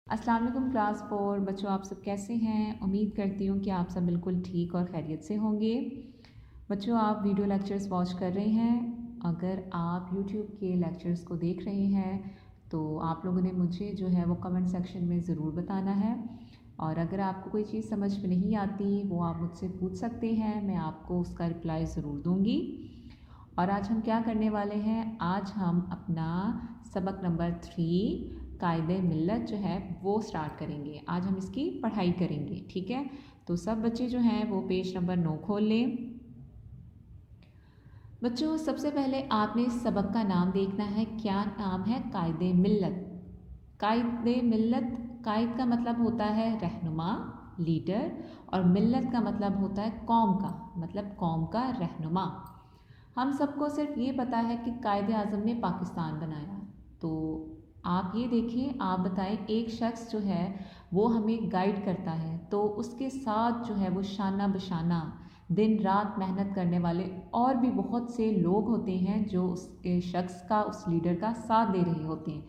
अस्सलाम वालेकुम क्लास 4 बच्चों, आप सब कैसे हैं। उम्मीद करती हूँ कि आप सब बिल्कुल ठीक और खैरियत से होंगे। बच्चों, आप वीडियो लेक्चर्स वॉच कर रहे हैं। अगर आप यूट्यूब के लेक्चर्स को देख रहे हैं तो आप लोगों ने मुझे जो है वो कमेंट सेक्शन में ज़रूर बताना है। और अगर आपको कोई चीज़ समझ में नहीं आती वो आप मुझसे पूछ सकते हैं, मैं आपको उसका रिप्लाई ज़रूर दूँगी। और आज हम क्या करने वाले हैं, आज हम अपना सबक नंबर 3 कायदे मिल्लत जो है वो स्टार्ट करेंगे। आज हम इसकी पढ़ाई करेंगे, ठीक है। तो सब बच्चे जो हैं वो पेज नंबर 9 खोल लें। बच्चों, सबसे पहले आपने सबक का नाम देखना है। क्या नाम है? कायदे मिल्लत। कायदे मिल्लत, कायद का मतलब होता है रहनुमा, लीडर, और मिल्लत का मतलब होता है कौम का, मतलब कौम का रहनुमा। हम सबको सिर्फ ये पता है कि कायदे आज़म ने पाकिस्तान बनाया। तो आप ये देखें, आप बताएं, एक शख्स जो है वो हमें गाइड करता है तो उसके साथ जो है वो शाना बशाना दिन रात मेहनत करने वाले और भी बहुत से लोग होते हैं जो उस शख्स का, उस लीडर का साथ दे रहे होते हैं,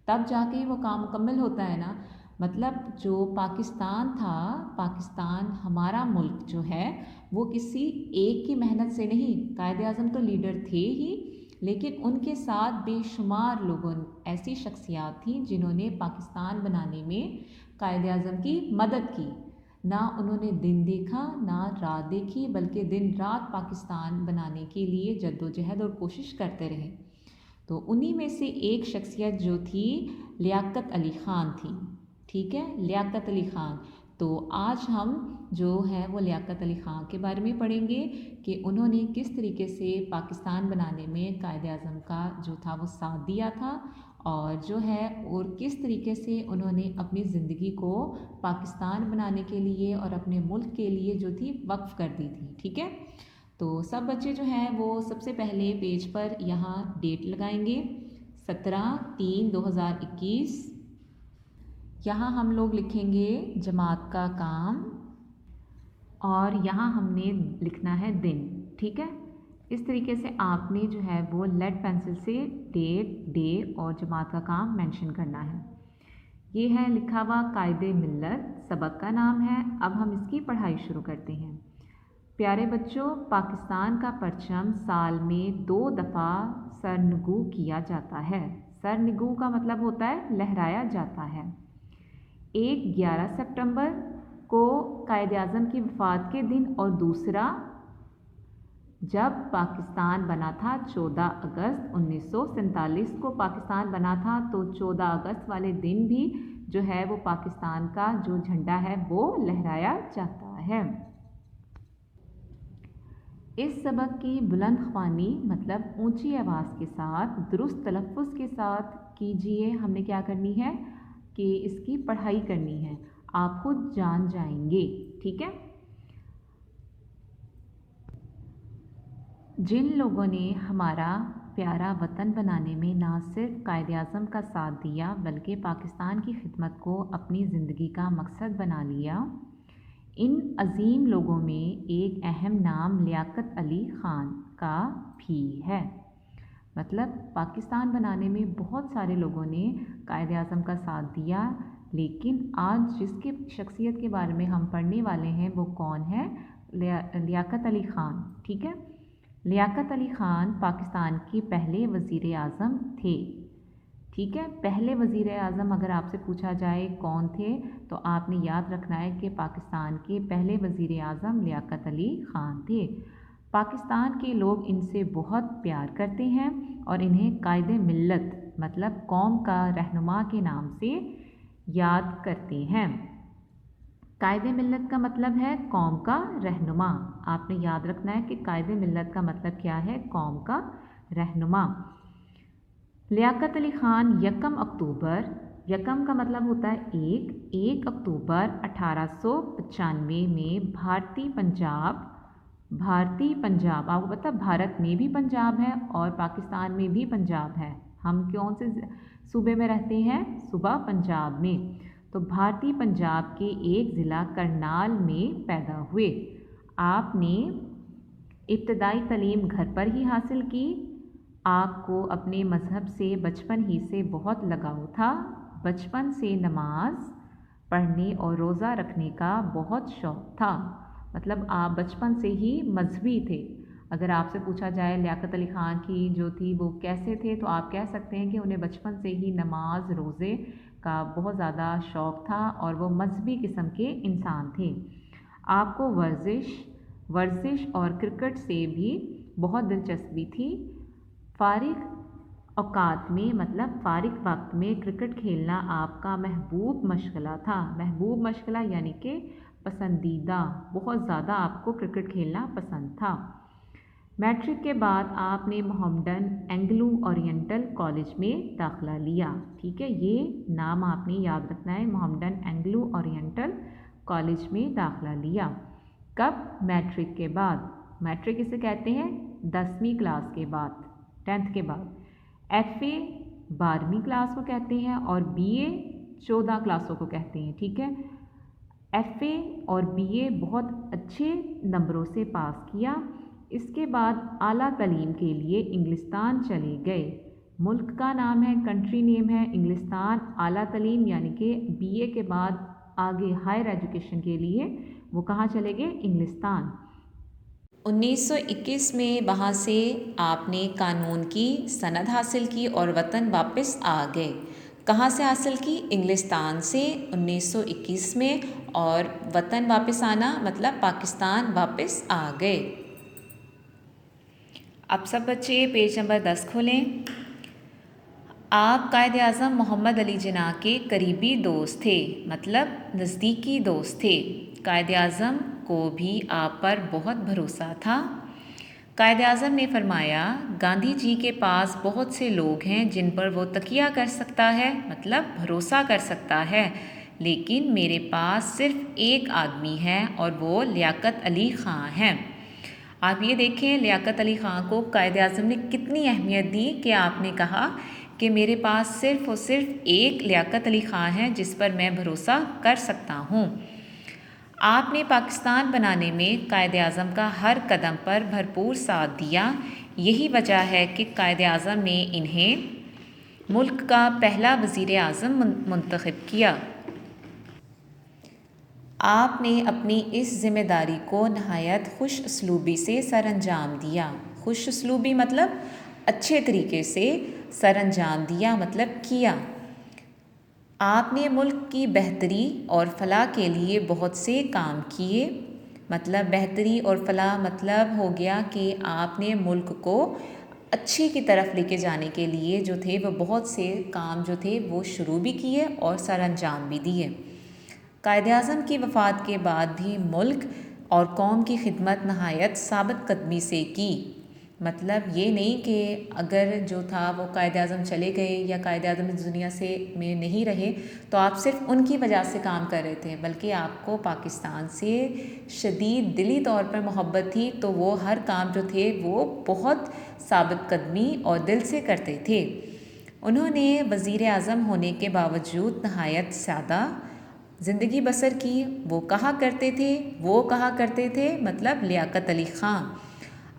तब जाके ही वो काम मुकम्मल होता है ना। मतलब जो पाकिस्तान था, पाकिस्तान हमारा मुल्क जो है वो किसी एक की मेहनत से नहीं, कायदे आज़म तो लीडर थे ही, लेकिन उनके साथ बेशुमार लोगों, ऐसी शख्सियात थी जिन्होंने पाकिस्तान बनाने में कायदे आज़म की मदद की। ना उन्होंने दिन देखा ना रात देखी, बल्कि दिन रात पाकिस्तान बनाने के लिए जद्दोजहद और कोशिश करते रहे। तो उन्हीं में से एक शख्सियत जो थी लियाकत अली ख़ान थी, ठीक है, लियाकत अली ख़ान। तो आज हम जो है वो लियाकत अली ख़ान के बारे में पढ़ेंगे कि उन्होंने किस तरीके से पाकिस्तान बनाने में कायदे आज़म का जो था वो साथ दिया था, और जो है और किस तरीके से उन्होंने अपनी ज़िंदगी को पाकिस्तान बनाने के लिए और अपने मुल्क के लिए जो थी वक्फ़ कर दी थी, ठीक है। तो सब बच्चे जो हैं वो सबसे पहले पेज पर यहाँ डेट लगाएंगे 17/3/2021। यहाँ हम लोग लिखेंगे जमात का काम और यहाँ हमने लिखना है दिन, ठीक है। इस तरीके से आपने जो है वो लेड पेंसिल से डेट, डे और जमात का काम मेंशन करना है। ये है लिखा हुआ कायदे मिल्लत, सबक का नाम है। अब हम इसकी पढ़ाई शुरू करते हैं। प्यारे बच्चों, पाकिस्तान का परचम साल में 2 दफ़ा सरनगू किया जाता है। सरनगू का मतलब होता है लहराया जाता है। एक 11 सितंबर को कायदे आज़म की वफ़ात के दिन, और दूसरा जब पाकिस्तान बना था 14 अगस्त 1947 को पाकिस्तान बना था। तो 14 अगस्त वाले दिन भी जो है वो पाकिस्तान का जो झंडा है वो लहराया जाता है। इस सबक की बुलंद ख्वानी मतलब ऊंची आवाज़ के साथ दुरुस्त तलफ़्फ़ुज़ के साथ कीजिए। हमने क्या करनी है कि इसकी पढ़ाई करनी है, आप खुद जान जाएंगे, ठीक है। जिन लोगों ने हमारा प्यारा वतन बनाने में ना सिर्फ कायदे आज़म का साथ दिया बल्कि पाकिस्तान की खिदमत को अपनी ज़िंदगी का मकसद बना लिया, इन अजीम लोगों में एक अहम नाम लियाकत अली ख़ान का भी है। मतलब पाकिस्तान बनाने में बहुत सारे लोगों ने कायदे आज़म का साथ दिया, लेकिन आज जिसके शख्सियत के बारे में हम पढ़ने वाले हैं वो कौन है? लियाकत अली ख़ान, ठीक है। लियाकत अली ख़ान पाकिस्तान के पहले वज़ीर आज़म थे, ठीक है। पहले वज़ीर आज़म अगर आपसे पूछा जाए कौन थे तो आपने याद रखना है कि पाकिस्तान के पहले वज़ीर आज़म लियाकत अली ख़ान थे। पाकिस्तान के लोग इनसे बहुत प्यार करते हैं और इन्हें कायदे मिल्लत मतलब कौम का रहनुमा के नाम से याद करते हैं। कायदे मिल्लत का मतलब है कौम का रहनुमा। आपने याद रखना है कि कायदे मिल्लत का मतलब क्या है? कौम का रहनुमा। लियाकत अली ख़ान यकम अक्टूबर, यकम का मतलब होता है 1 अक्टूबर 1895 में भारतीय पंजाब, आपको पता भारत में भी पंजाब है और पाकिस्तान में भी पंजाब है। हम कौन से सूबे में रहते हैं? सूबा पंजाब में। तो भारतीय पंजाब के एक ज़िला करनाल में पैदा हुए। आपने इब्तदाई तालीम घर पर ही हासिल की। आपको अपने मज़हब से बचपन ही से बहुत लगाव था। बचपन से नमाज पढ़ने और रोज़ा रखने का बहुत शौक़ था। मतलब आप बचपन से ही मजहबी थे। अगर आपसे पूछा जाए लियाकत अली ख़ान की जो थी वो कैसे थे, तो आप कह सकते हैं कि उन्हें बचपन से ही नमाज रोज़े का बहुत ज़्यादा शौक़ था और वो मजहबी किस्म के इंसान थे। आपको वर्जिश और क्रिकेट से भी बहुत दिलचस्पी थी। फ़ारिग औकात में मतलब फ़ारिग वक्त में क्रिकेट खेलना आपका महबूब मशगला था। महबूब मशगला यानी कि पसंदीदा, बहुत ज़्यादा आपको क्रिकेट खेलना पसंद था। मैट्रिक के बाद आपने मोहम्मडन एंग्लो ओरिएंटल कॉलेज में दाखिला लिया। ठीक है, ये नाम आपने याद रखना है, मोहम्मडन एंग्लो ओरिएंटल कॉलेज में दाखिला लिया। कब? मैट्रिक के बाद। मैट्रिक किसे कहते हैं? 10वीं क्लास के बाद, 10th के बाद। FA 12वीं क्लास को कहते हैं और BA 14 क्लासों को कहते हैं। ठीक है, FA और BA बहुत अच्छे नंबरों से पास किया। इसके बाद आला तालीम के लिए इंग्लिस्तान चले गए। मुल्क का नाम है, कंट्री नेम है इंग्लिस्तान। आला तालीम यानी कि BA के बाद आगे हायर एजुकेशन के लिए वो कहाँ चले गए? इंग्लिस्तान। 1921 में वहाँ से आपने कानून की सनद हासिल की और वतन वापस आ गए। कहाँ से हासिल की? इंग्लिस्तान से 1921 में। और वतन वापस आना मतलब पाकिस्तान वापस आ गए। अब सब बच्चे पेज नंबर 10 खोलें। आप कायदे आज़म मोहम्मद अली जिन्ना के करीबी दोस्त थे, मतलब नज़दीकी दोस्त थे। कायदे आज़म को भी आप पर बहुत भरोसा था। कायदे आज़म ने फरमाया, गांधी जी के पास बहुत से लोग हैं जिन पर वो तकिया कर सकता है, मतलब भरोसा कर सकता है, लेकिन मेरे पास सिर्फ एक आदमी है और वो लियाकत अली ख़ां हैं। आप ये देखें, लियाकत अली ख़ां को कायदे आज़म ने कितनी अहमियत दी कि आपने कहा कि मेरे पास सिर्फ और सिर्फ एक लियाकत अली ख़ां है जिस पर मैं भरोसा कर सकता हूँ। आपने पाकिस्तान बनाने में कायदे आज़म का हर कदम पर भरपूर साथ दिया। यही वजह है कि कायदे आज़म ने इन्हें मुल्क का पहला वज़ीर आज़म मुंतखब किया। आपने अपनी इस ज़िम्मेदारी को नहायत खुश उसलूबी से सरअंजाम दिया। खुश उसलूबी मतलब अच्छे तरीके से सरअंजाम दिया, मतलब किया। आपने मुल्क की बेहतरी और फलाह के लिए बहुत से काम किए। मतलब बेहतरी और फलाह मतलब हो गया कि आपने मुल्क को अच्छी की तरफ लेके जाने के लिए जो थे वो बहुत से काम जो थे वो शुरू भी किए और सरअंजाम भी दिए। कायदे आज़म की वफ़ात के बाद भी मुल्क और कौम की खिदमत नहायत साबित कदमी से की। मतलब ये नहीं कि अगर जो था वो कायदे आज़म चले गए या कायदे आज़म इस दुनिया से में नहीं रहे तो आप सिर्फ उनकी वजह से काम कर रहे थे, बल्कि आपको पाकिस्तान से शदीद दिली तौर पर मोहब्बत थी, तो वो हर काम जो थे वो बहुत साबित कदमी और दिल से करते थे। उन्होंने वज़ीर आज़म होने के बावजूद नहायत सादा ज़िंदगी बसर की। वो कहा करते थे मतलब लियाकत अली ख़ां,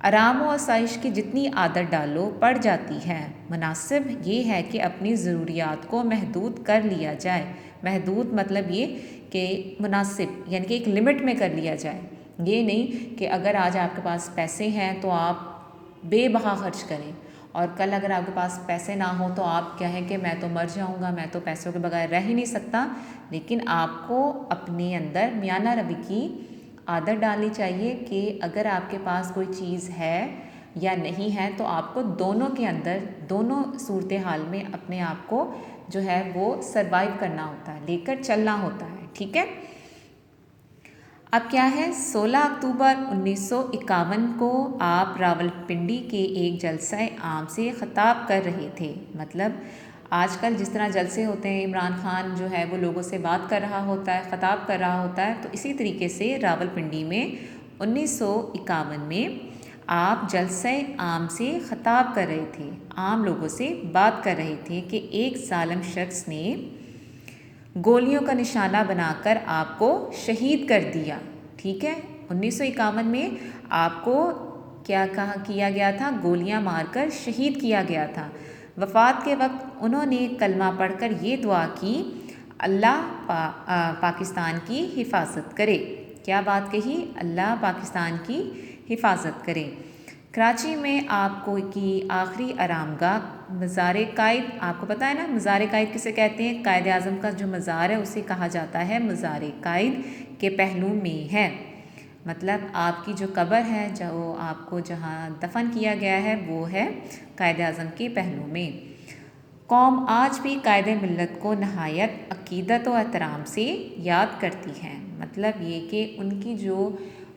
आराम व आसाइश की जितनी आदत डालो पड़ जाती है। मुनासिब ये है कि अपनी ज़रूरियात को महदूद कर लिया जाए। महदूद मतलब ये कि मुनासिब यानी कि एक लिमिट में कर लिया जाए। ये नहीं कि अगर आज आपके पास पैसे हैं तो आप बेबहा खर्च करें और कल अगर आपके पास पैसे ना हो तो आप कहें कि मैं तो मर जाऊंगा, मैं तो पैसों के बगैर रह ही नहीं सकता। लेकिन आपको अपने अंदर मियाना रवि की आदत डालनी चाहिए कि अगर आपके पास कोई चीज़ है या नहीं है तो आपको दोनों के अंदर, दोनों सूरत हाल में अपने आप को जो है वो सरवाइव करना होता है, लेकर चलना होता है। ठीक है, अब क्या है, 16 अक्टूबर 1951 को आप रावलपिंडी के एक जलसा आम से ख़िताब कर रहे थे। मतलब आजकल जिस तरह जलसे होते हैं, इमरान खान जो है वो लोगों से बात कर रहा होता है, ख़िताब कर रहा होता है, तो इसी तरीके से रावलपिंडी में 1951 में आप जलसे आम से ख़िताब कर रहे थे, आम लोगों से बात कर रहे थे कि एक जालिम शख्स ने गोलियों का निशाना बनाकर आपको शहीद कर दिया। ठीक है, 1951 में आपको क्या किया गया था? गोलियां मारकर शहीद किया गया था। वफ़ात के वक्त उन्होंने कलमा पढ़कर ये दुआ की, अल्लाह पाकिस्तान की हिफाजत करे। क्या बात कही? अल्लाह पाकिस्तान की हिफाजत करे। कराची में आपको की आखिरी आरामगाह मज़ार-ए-कायद, आपको पता है ना मज़ार-ए-कायद किसे कहते हैं? कायद-ए-आज़म का जो मज़ार है उसे कहा जाता है मज़ार-ए-कायद के पहलू में है। मतलब आपकी जो कब्र है, जो आपको जहाँ दफन किया गया है, वो है कायद-ए-आज़म के पहलू में। कौम आज भी कायद-ए-मिल्लत को नहायत अक़ीदत व एहतराम से याद करती है। मतलब ये कि उनकी जो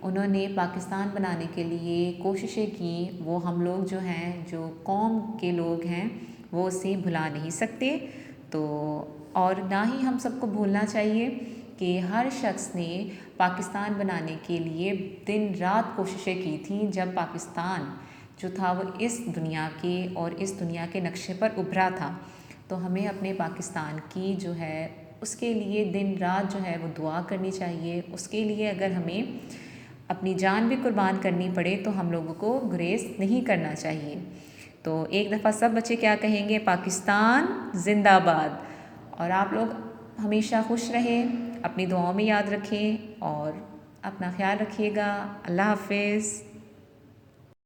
उन्होंने पाकिस्तान बनाने के लिए कोशिशें की, वो हम लोग जो हैं, जो कौम के लोग हैं, वो उसे भुला नहीं सकते। तो और ना ही हम सबको भूलना चाहिए कि हर शख्स ने पाकिस्तान बनाने के लिए दिन रात कोशिशें की थी। जब पाकिस्तान जो था वो इस दुनिया के और इस दुनिया के नक्शे पर उभरा था, तो हमें अपने पाकिस्तान की जो है उसके लिए दिन रात जो है वो दुआ करनी चाहिए। उसके लिए अगर हमें अपनी जान भी कुर्बान करनी पड़े तो हम लोगों को गुरेज नहीं करना चाहिए। तो एक दफ़ा सब बच्चे क्या कहेंगे? पाकिस्तान ज़िंदाबाद। और आप लोग हमेशा खुश रहें, अपनी दुआओं में याद रखें और अपना ख्याल रखिएगा। अल्लाह हाफ़िज़।